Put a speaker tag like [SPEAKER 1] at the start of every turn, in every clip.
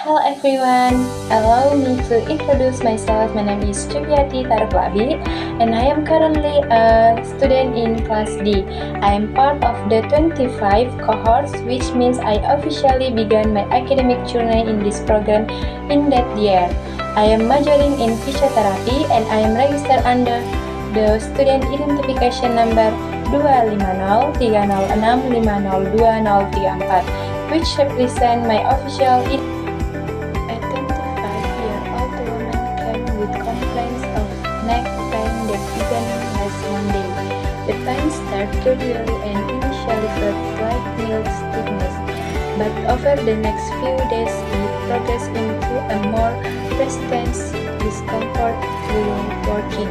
[SPEAKER 1] Hello everyone, allow me to introduce myself. My name is Juliati Taruklabi and I am currently a student in class D. I am part of the 25 cohorts, which means I officially began my academic journey in this program in that year. I am majoring in physiotherapy and I am registered under the student identification number 2506065020034, which represent my official identity. A 25-year-old woman came with complaints of neck pain that began last Monday. The pain started gradually and initially felt like mild stiffness, but over the next few days it progressed into a more persistent discomfort while working.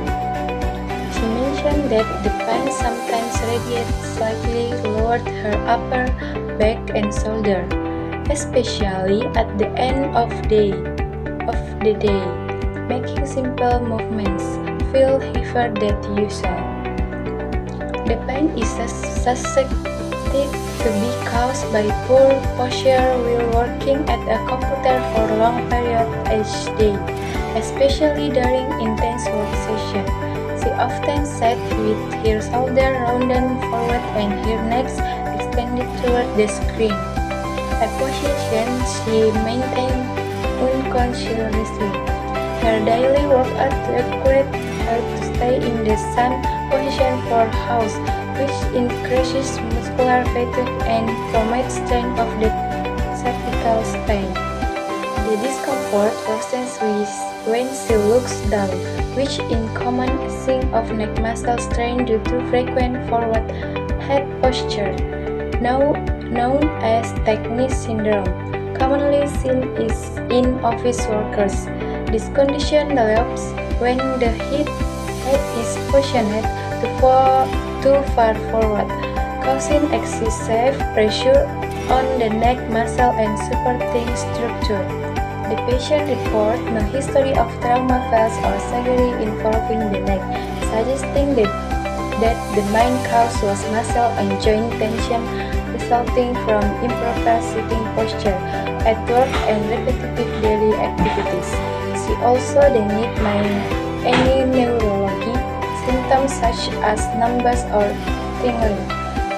[SPEAKER 1] She mentioned that the pain sometimes radiated slightly toward her upper back and shoulder, especially at the end of the day, making simple movements feel heavier than usual. The pain is suspected to be caused by poor posture while working at a computer for long periods each day, especially during intense work sessions. She often sat with her shoulder rounded forward and her neck extended toward the screen, a position she maintained unconsciously. Her daily workout required her to stay in the same position for hours, which increases muscular fatigue and promotes strength of the cervical spine. The discomfort worsens when she looks down, which in common a sign of neck muscle strain due to frequent forward head posture, known as technique syndrome, commonly seen in office workers. This condition develops when the head is positioned too far forward, causing excessive pressure on the neck muscle and supporting structure. The patient reported no history of trauma fails or surgery involving the neck, suggesting that the main cause was muscle and joint tension resulting from improper sitting posture at work and repetitive daily activities. She also denied any neurology symptoms such as numbness or tingling,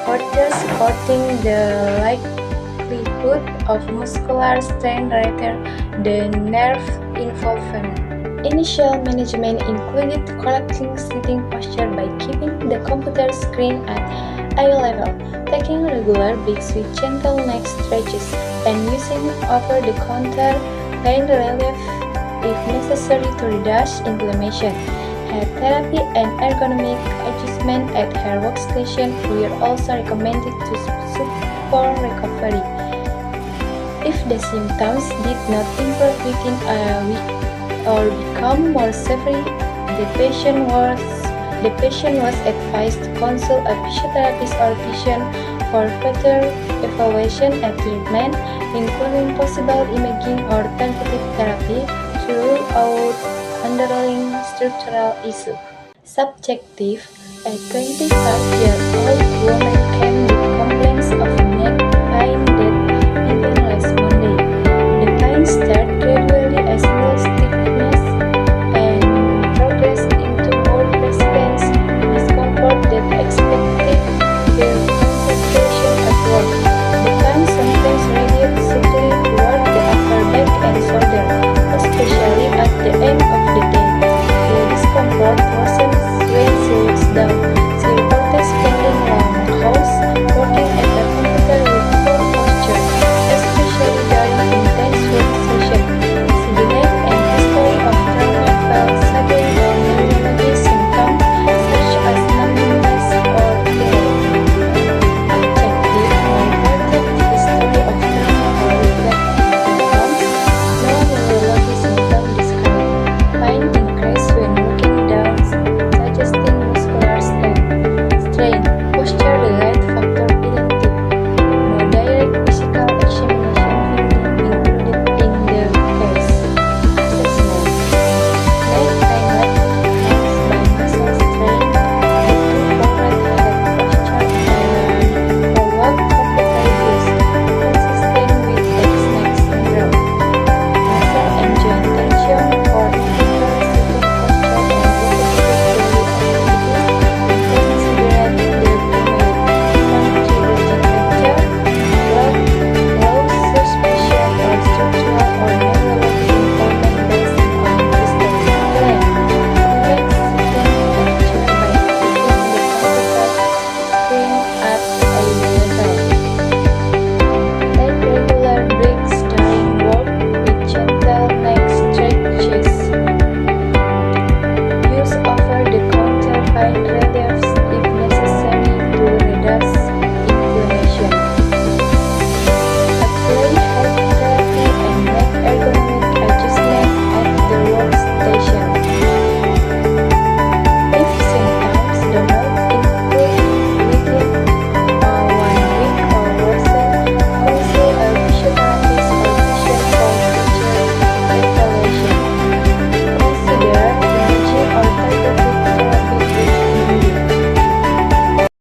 [SPEAKER 1] further supporting the likelihood of muscular strain rather than nerve involvement. Initial management included correcting sitting posture by keeping the computer screen at eye level, taking regular breaks with gentle neck stretches, and using over-the-counter pain relief if necessary to reduce inflammation. Head therapy and ergonomic adjustment at her workstation were also recommended to support recovery. If the symptoms did not improve within a week or become more severe, the patient was advised to consult a physiotherapist or physician for further evaluation and treatment, including possible imaging or targeted therapy to rule out underlying structural issues. Subjective, a 25-year-old woman came